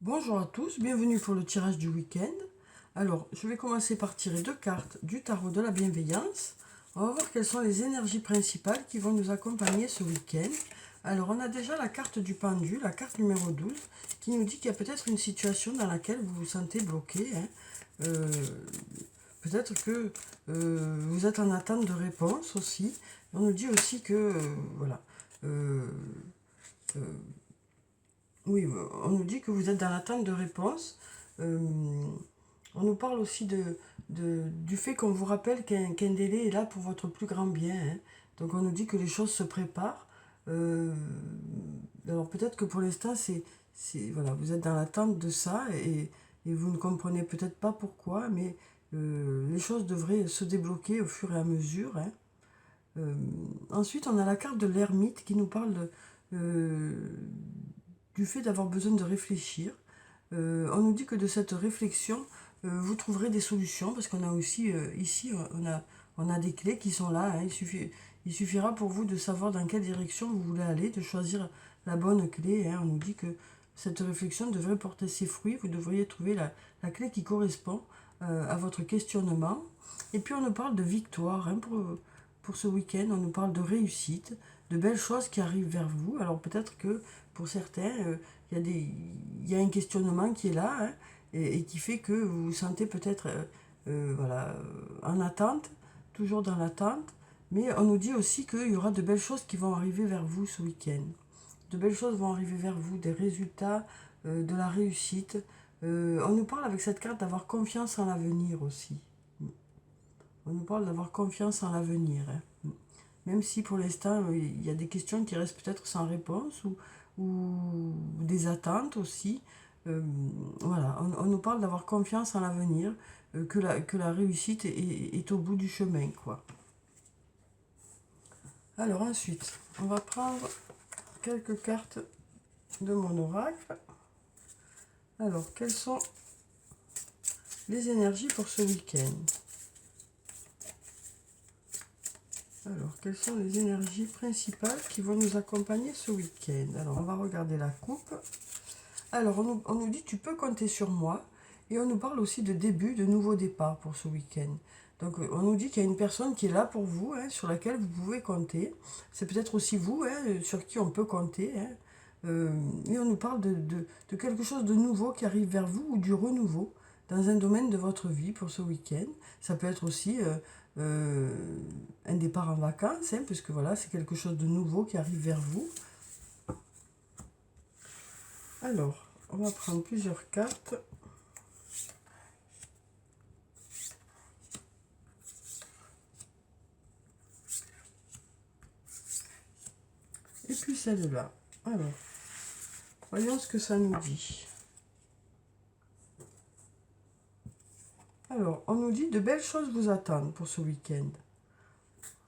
Bonjour à tous, bienvenue pour le tirage du week-end. Alors, je vais commencer par tirer deux cartes du tarot de la bienveillance. On va voir quelles sont les énergies principales qui vont nous accompagner ce week-end. Alors, on a déjà la carte du pendu, la carte numéro 12, qui nous dit qu'il y a peut-être une situation dans laquelle vous vous sentez bloqué. Peut-être que vous êtes en attente de réponse aussi. On nous dit aussi que, voilà, euh, euh, oui, on nous dit que vous êtes dans l'attente de réponse. Euh, on nous parle aussi du fait qu'on vous rappelle qu'un délai est là pour votre plus grand bien, hein. Donc on nous dit que les choses se préparent. Euh, alors peut-être que pour l'instant, voilà, vous êtes dans l'attente de ça et vous ne comprenez peut-être pas pourquoi, mais les choses devraient se débloquer au fur et à mesure, hein. Euh, Ensuite, on a la carte de l'ermite qui nous parle du fait d'avoir besoin de réfléchir. On nous dit que de cette réflexion, vous trouverez des solutions, parce qu'on a aussi, ici, on a des clés qui sont là, hein. Il suffira pour vous de savoir dans quelle direction vous voulez aller, de choisir la bonne clé, hein. On nous dit que cette réflexion devrait porter ses fruits, vous devriez trouver la clé qui correspond à votre questionnement. Et puis on nous parle de victoire, hein, pour ce week-end, on nous parle de réussite, de belles choses qui arrivent vers vous. Alors peut-être que pour certains, il y a un questionnement qui est là, hein, et qui fait que vous vous sentez peut-être voilà, en attente, toujours dans l'attente. Mais on nous dit aussi qu'il y aura de belles choses qui vont arriver vers vous ce week-end. De belles choses vont arriver vers vous, des résultats, de la réussite. On nous parle avec cette carte d'avoir confiance en l'avenir aussi. On nous parle d'avoir confiance en l'avenir, hein. Même si pour l'instant, il y a des questions qui restent peut-être sans réponse ou des attentes aussi. Euh, voilà, on nous parle d'avoir confiance en l'avenir, que la réussite est au bout du chemin, quoi. Alors ensuite, on va prendre quelques cartes de mon oracle. Alors, quelles sont les énergies pour ce week-end? Alors, quelles sont les énergies principales qui vont nous accompagner ce week-end? Alors, on va regarder la coupe. Alors, on nous dit, tu peux compter sur moi. Et on nous parle aussi de début, de nouveau départ pour ce week-end. Donc, on nous dit qu'il y a une personne qui est là pour vous, hein, sur laquelle vous pouvez compter. C'est peut-être aussi vous, hein, sur qui on peut compter, hein. Et on nous parle de quelque chose de nouveau qui arrive vers vous ou du renouveau dans un domaine de votre vie pour ce week-end. Ça peut être aussi euh, un départ en vacances, hein, puisque voilà, c'est quelque chose de nouveau qui arrive vers vous. Alors, on va prendre plusieurs cartes. Et puis celle-là. Alors, voyons ce que ça nous dit. Alors, on nous dit de belles choses vous attendent pour ce week-end.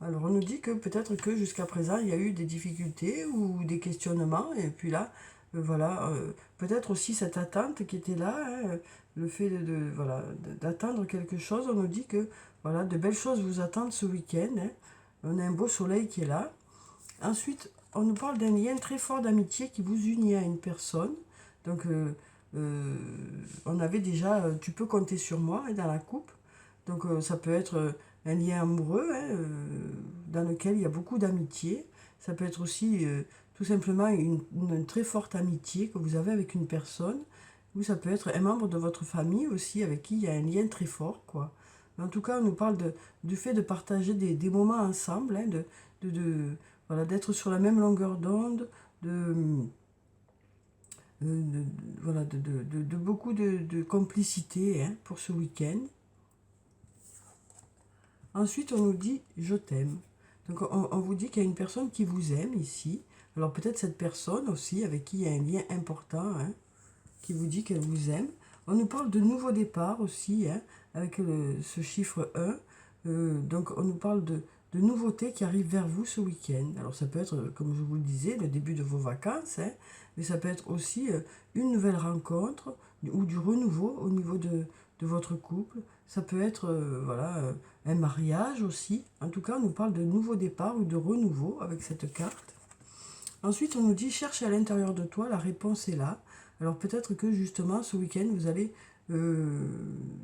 Alors, on nous dit que peut-être que jusqu'à présent, il y a eu des difficultés ou des questionnements. Et puis là, voilà, peut-être aussi cette attente qui était là, hein, le fait voilà, d'attendre quelque chose. On nous dit que voilà, de belles choses vous attendent ce week-end, hein. On a un beau soleil qui est là. Ensuite, on nous parle d'un lien très fort d'amitié qui vous unit à une personne. Donc, on avait déjà, tu peux compter sur moi, hein, dans la coupe. Donc, ça peut être un lien amoureux, hein, dans lequel il y a beaucoup d'amitié. Ça peut être aussi tout simplement une très forte amitié que vous avez avec une personne. Ou ça peut être un membre de votre famille aussi avec qui il y a un lien très fort, quoi. Mais en tout cas, on nous parle du fait de partager des moments ensemble, hein, voilà, d'être sur la même longueur d'onde, de- voilà, de beaucoup de complicité, hein, pour ce week-end. Ensuite, on nous dit je t'aime. Donc, on vous dit qu'il y a une personne qui vous aime ici. Alors, peut-être cette personne aussi avec qui il y a un lien important, hein, qui vous dit qu'elle vous aime. On nous parle de nouveau départ aussi, hein, avec ce chiffre 1. Donc, on nous parle de nouveautés qui arrivent vers vous ce week-end. Alors, ça peut être, comme je vous le disais, le début de vos vacances, hein, mais ça peut être aussi une nouvelle rencontre ou du renouveau au niveau de votre couple. Ça peut être voilà, un mariage aussi. En tout cas, on nous parle de nouveau départ ou de renouveau avec cette carte. Ensuite, on nous dit cherche à l'intérieur de toi, la réponse est là. Alors peut-être que justement ce week-end, vous allez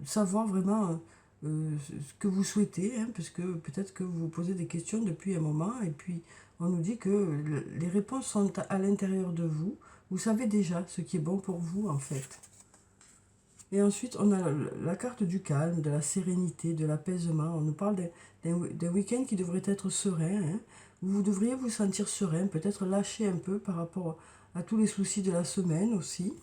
savoir vraiment ce que vous souhaitez, hein, parce que peut-être que vous vous posez des questions depuis un moment, et puis on nous dit que les réponses sont à l'intérieur de vous. Vous savez déjà ce qui est bon pour vous, en fait. Et ensuite, on a la carte du calme, de la sérénité, de l'apaisement. On nous parle d'un week-end qui devrait être serein, hein. Vous devriez vous sentir serein, peut-être lâcher un peu par rapport à tous les soucis de la semaine aussi.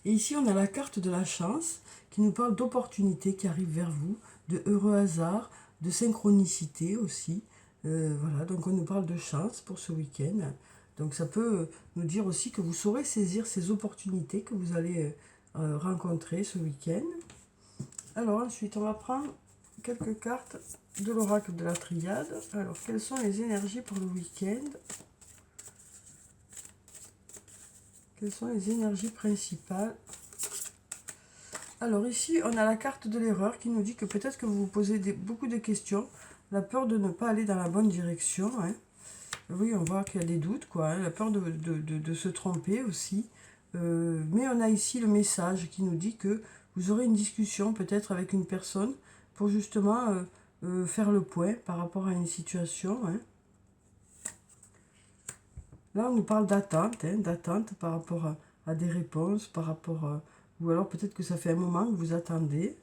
Et ici, on a la carte de la chance qui nous parle d'opportunités qui arrivent vers vous, de heureux hasards, de synchronicité aussi. Voilà, donc on nous parle de chance pour ce week-end. Donc ça peut nous dire aussi que vous saurez saisir ces opportunités que vous allez rencontrer ce week-end. Alors ensuite, on va prendre quelques cartes de l'oracle de la triade. Alors, quelles sont les énergies pour le week-end? Quelles sont les énergies principales? Alors ici, on a la carte de l'erreur qui nous dit que peut-être que vous vous posez beaucoup de questions, la peur de ne pas aller dans la bonne direction, hein. Oui, on voit qu'il y a des doutes, quoi, hein, la peur de se tromper aussi. Mais on a ici le message qui nous dit que vous aurez une discussion peut-être avec une personne pour justement faire le point par rapport à une situation, hein. Là, on nous parle d'attente, hein, d'attente par rapport à des réponses, par rapport ou alors peut-être que ça fait un moment que vous attendez.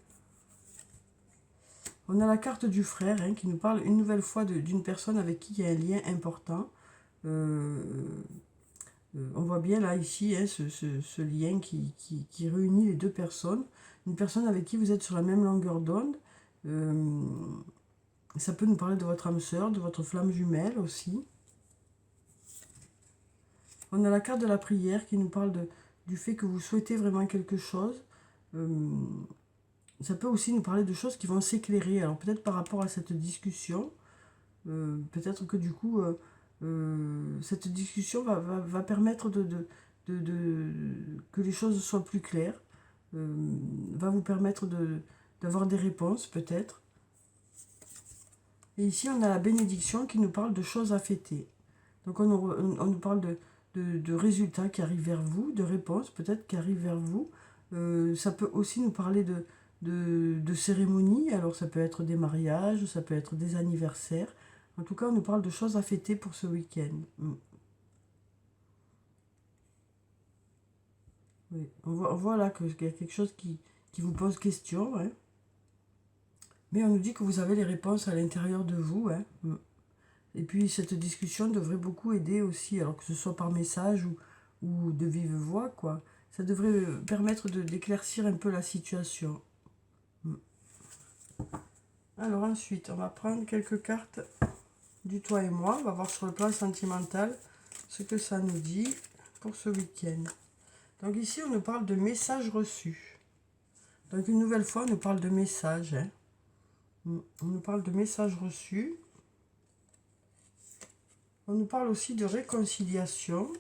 On a la carte du frère, hein, qui nous parle une nouvelle fois d'une personne avec qui il y a un lien important. On voit bien là, ici, hein, ce lien qui réunit les deux personnes. Une personne avec qui vous êtes sur la même longueur d'onde. Ça peut nous parler de votre âme sœur, de votre flamme jumelle aussi. On a la carte de la prière qui nous parle du fait que vous souhaitez vraiment quelque chose. Ça peut aussi nous parler de choses qui vont s'éclairer. Alors peut-être par rapport à cette discussion, peut-être que du coup, cette discussion va permettre que les choses soient plus claires, va vous permettre d'avoir des réponses peut-être. Et ici, on a la bénédiction qui nous parle de choses à fêter. Donc on nous parle de résultats qui arrivent vers vous, de réponses peut-être qui arrivent vers vous. Ça peut aussi nous parler de cérémonies, alors ça peut être des mariages, ça peut être des anniversaires. En tout cas, on nous parle de choses à fêter pour ce week-end. Oui. On voit là qu'il y a quelque chose qui vous pose question, hein. Mais on nous dit que vous avez les réponses à l'intérieur de vous, hein. Et puis cette discussion devrait beaucoup aider aussi, alors que ce soit par message ou de vive voix, quoi. Ça devrait permettre d'éclaircir un peu la situation. Alors ensuite, on va prendre quelques cartes du toi et moi. On va voir sur le plan sentimental ce que ça nous dit pour ce week-end. Donc ici, on nous parle de messages reçus. Donc une nouvelle fois, on nous parle de messages, hein. On nous parle de messages reçus. On nous parle aussi de réconciliation.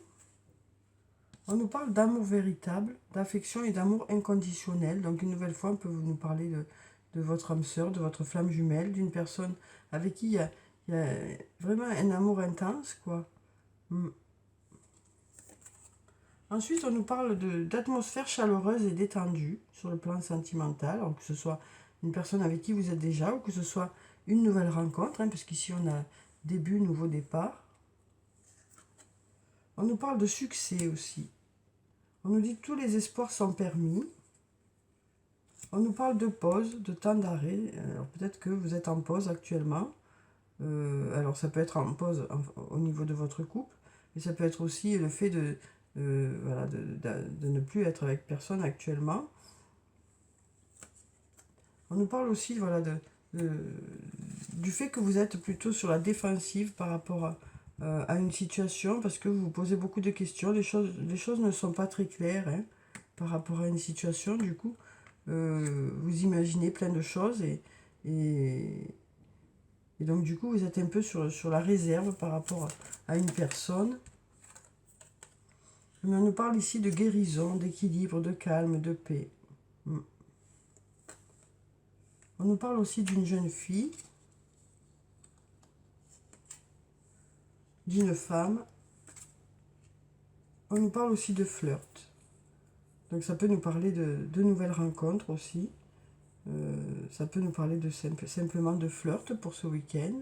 On nous parle d'amour véritable, d'affection et d'amour inconditionnel. Donc une nouvelle fois, on peut nous parler de votre âme sœur, de votre flamme jumelle, d'une personne avec qui il y a vraiment un amour intense, quoi. Ensuite, on nous parle d'atmosphère chaleureuse et détendue sur le plan sentimental. Donc, que ce soit une personne avec qui vous êtes déjà ou que ce soit une nouvelle rencontre, hein, puisqu'ici on a début, nouveau départ. On nous parle de succès aussi. On nous dit que tous les espoirs sont permis. On nous parle de pause, de temps d'arrêt. Alors peut-être que vous êtes en pause actuellement. Alors ça peut être en pause au niveau de votre couple, mais ça peut être aussi le fait voilà, de ne plus être avec personne actuellement. On nous parle aussi voilà, du fait que vous êtes plutôt sur la défensive par rapport à une situation, parce que vous vous posez beaucoup de questions. Les choses ne sont pas très claires, hein, par rapport à une situation. Du coup, vous imaginez plein de choses et donc du coup, vous êtes un peu sur la réserve par rapport à une personne. Mais on nous parle ici de guérison, d'équilibre, de calme, de paix. On nous parle aussi d'une jeune fille, d'une femme. on nous parle aussi de flirt. Donc ça peut nous parler de nouvelles rencontres aussi. Ça peut nous parler de simplement de flirt pour ce week-end.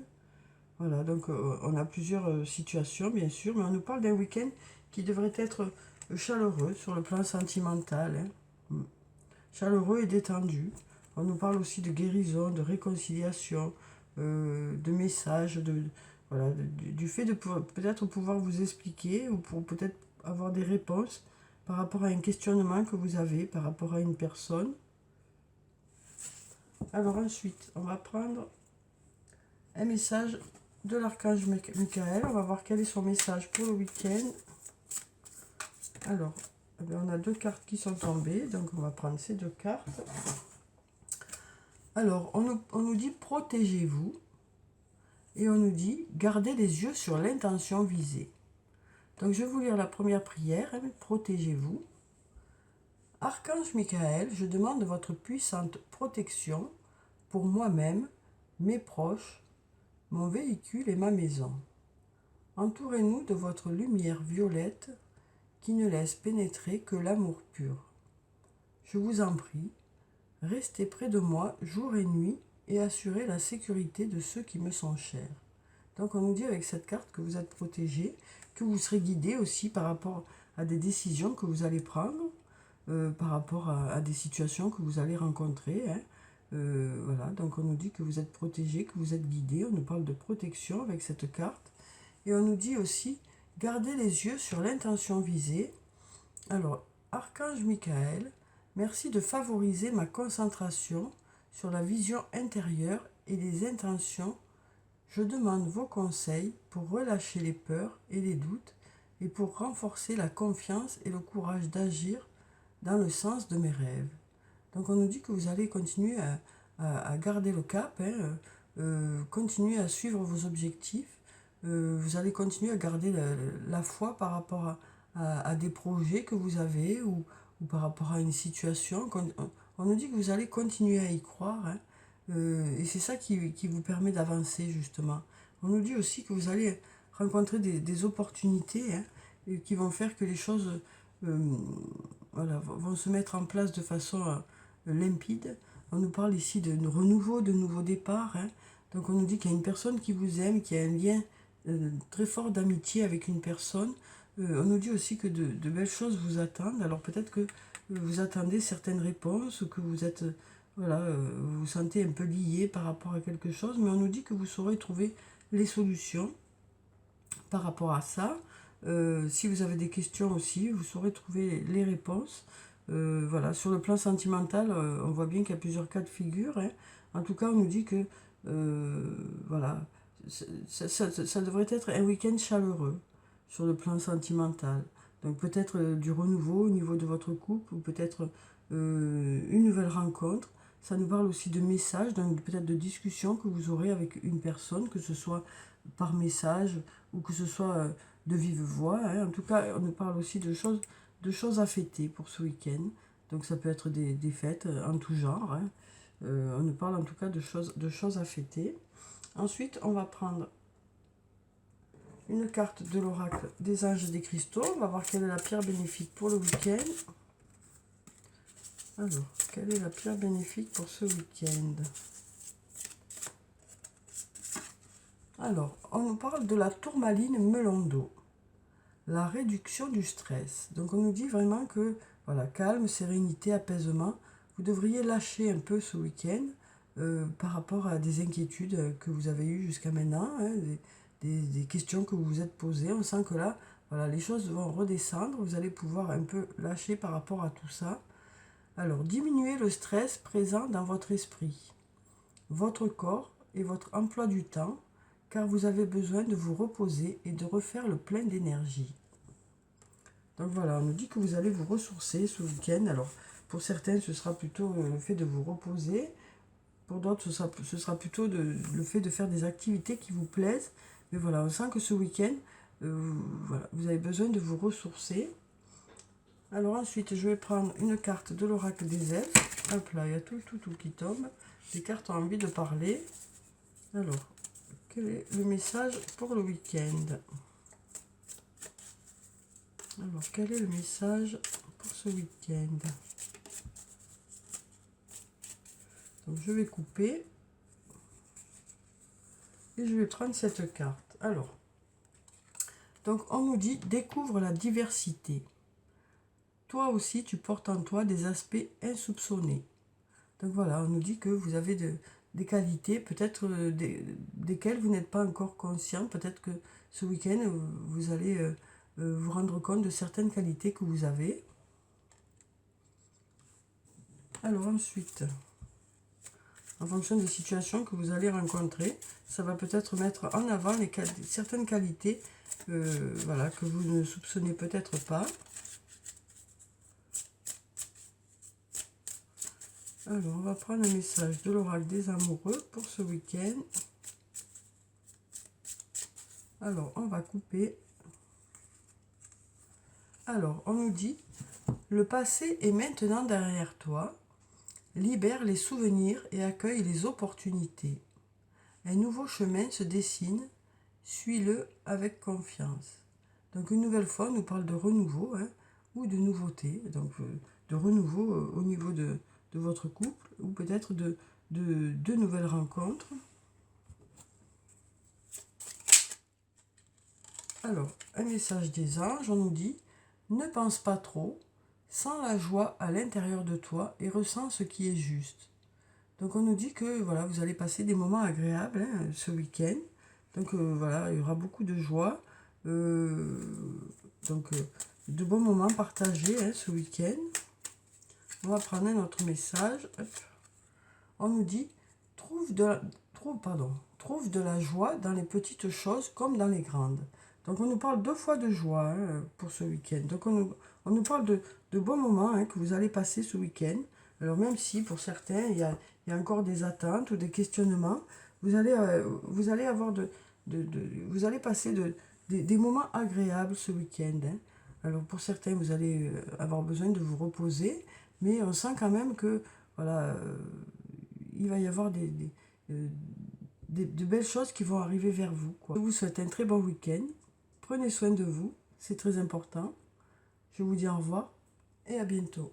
Voilà, donc on a plusieurs situations bien sûr, mais on nous parle d'un week-end qui devrait être chaleureux sur le plan sentimental. Hein. Chaleureux et détendu. On nous parle aussi de guérison, de réconciliation, de messages, voilà, du fait de peut-être pouvoir vous expliquer ou pour peut-être avoir des réponses par rapport à un questionnement que vous avez, par rapport à une personne. Alors ensuite, on va prendre un message de l'archange Michael. On va voir quel est son message pour le week-end. Alors, on a 2 cartes qui sont tombées, donc on va prendre ces 2 cartes. Alors, on nous dit protégez-vous et on nous dit gardez les yeux sur l'intention visée. Donc, je vais vous lire la première prière, protégez-vous. Archange Michael, je demande votre puissante protection pour moi-même, mes proches, mon véhicule et ma maison. Entourez-nous de votre lumière violette qui ne laisse pénétrer que l'amour pur. Je vous en prie, restez près de moi jour et nuit et assurez la sécurité de ceux qui me sont chers. Donc on nous dit avec cette carte que vous êtes protégé, que vous serez guidé aussi par rapport à des décisions que vous allez prendre, par rapport à des situations que vous allez rencontrer. Hein. Voilà, donc on nous dit que vous êtes protégé, que vous êtes guidé. On nous parle de protection avec cette carte. Et on nous dit aussi, gardez les yeux sur l'intention visée. Alors, Archange Michael, merci de favoriser ma concentration sur la vision intérieure et les intentions. Je demande vos conseils pour relâcher les peurs et les doutes et pour renforcer la confiance et le courage d'agir dans le sens de mes rêves. Donc on nous dit que vous allez continuer à garder le cap, hein, continuer à suivre vos objectifs, vous allez continuer à garder la foi par rapport à des projets que vous avez ou par rapport à une situation. On nous dit que vous allez continuer à y croire, hein, et c'est ça qui vous permet d'avancer justement. On nous dit aussi que vous allez rencontrer des opportunités, hein, qui vont faire que les choses voilà, vont se mettre en place de façon limpide. On nous parle ici de renouveau, de nouveau départ. Hein. Donc on nous dit qu'il y a une personne qui vous aime, qu'il y a un lien très fort d'amitié avec une personne. On nous dit aussi que de belles choses vous attendent. Alors peut-être que vous attendez certaines réponses, ou que vous êtes, voilà, vous vous sentez un peu lié par rapport à quelque chose, mais on nous dit que vous saurez trouver les solutions par rapport à ça. Si vous avez des questions aussi, vous saurez trouver les réponses. Voilà, sur le plan sentimental, on voit bien qu'il y a plusieurs cas de figure. Hein. En tout cas, on nous dit que voilà, ça devrait être un week-end chaleureux sur le plan sentimental. Donc peut-être du renouveau au niveau de votre couple, ou peut-être une nouvelle rencontre. Ça nous parle aussi de messages, donc peut-être de discussions que vous aurez avec une personne, que ce soit par message ou que ce soit de vive voix. Hein. En tout cas, on nous parle aussi de choses à fêter pour ce week-end. Donc ça peut être des fêtes en tout genre. Hein. On nous parle en tout cas de choses à fêter. Ensuite, on va prendre une carte de l'oracle des anges et des cristaux. On va voir quelle est la pierre bénéfique pour le week-end. Alors, quelle est la pierre bénéfique pour ce week-end? Alors, on nous parle de la tourmaline melon d'eau. La réduction du stress. Donc, on nous dit vraiment que, voilà, calme, sérénité, apaisement. Vous devriez lâcher un peu ce week-end par rapport à des inquiétudes que vous avez eues jusqu'à maintenant, hein, des questions que vous vous êtes posées. On sent que là, voilà, les choses vont redescendre. Vous allez pouvoir un peu lâcher par rapport à tout ça. Alors, diminuez le stress présent dans votre esprit, votre corps et votre emploi du temps, car vous avez besoin de vous reposer et de refaire le plein d'énergie. Donc voilà, on nous dit que vous allez vous ressourcer ce week-end. Alors, pour certains, ce sera plutôt le fait de vous reposer. Pour d'autres, ce sera plutôt le fait de faire des activités qui vous plaisent. Mais voilà, on sent que ce week-end, voilà, vous avez besoin de vous ressourcer. Alors ensuite, je vais prendre une carte de l'oracle des elfes. Hop là, il y a tout qui tombe. Les cartes ont envie de parler. Alors, quel est le message pour le week-end? Alors, quel est le message pour ce week-end? Donc, je vais couper. Et je vais prendre cette carte. Alors, donc on nous dit, découvre la diversité. Toi aussi, tu portes en toi des aspects insoupçonnés. Donc voilà, on nous dit que vous avez des qualités, peut-être desquelles vous n'êtes pas encore conscient. Peut-être que ce week-end, vous allez vous rendre compte de certaines qualités que vous avez. Alors ensuite, en fonction des situations que vous allez rencontrer, ça va peut-être mettre en avant certaines qualités voilà, que vous ne soupçonnez peut-être pas. Alors, on va prendre un message de l'oracle des amoureux pour ce week-end. Alors, on va couper. Alors, on nous dit, le passé est maintenant derrière toi. Libère les souvenirs et accueille les opportunités. Un nouveau chemin se dessine. Suis-le avec confiance. Donc, une nouvelle fois, on nous parle de renouveau ou de nouveauté. Donc, de renouveau au niveau de votre couple ou peut-être de nouvelles rencontres. Alors, un message des anges, on nous dit, ne pense pas trop, sens la joie à l'intérieur de toi et ressens ce qui est juste. Donc, on nous dit que voilà, vous allez passer des moments agréables ce week-end. Donc, voilà, il y aura beaucoup de joie. Donc, de bons moments partagés ce week-end. On va prendre un autre message. Hop. On nous dit, trouve de la joie dans les petites choses comme dans les grandes. Donc on nous parle 2 fois de joie pour ce week-end. Donc on nous parle de bons moments que vous allez passer ce week-end. Alors même si pour certains, il y a encore des attentes ou des questionnements, vous allez avoir vous allez passer des moments agréables ce week-end. Alors pour certains, vous allez avoir besoin de vous reposer, mais on sent quand même que voilà, il va y avoir de belles choses qui vont arriver vers vous, quoi. Je vous souhaite un très bon week-end. Prenez soin de vous, c'est très important. Je vous dis au revoir et à bientôt.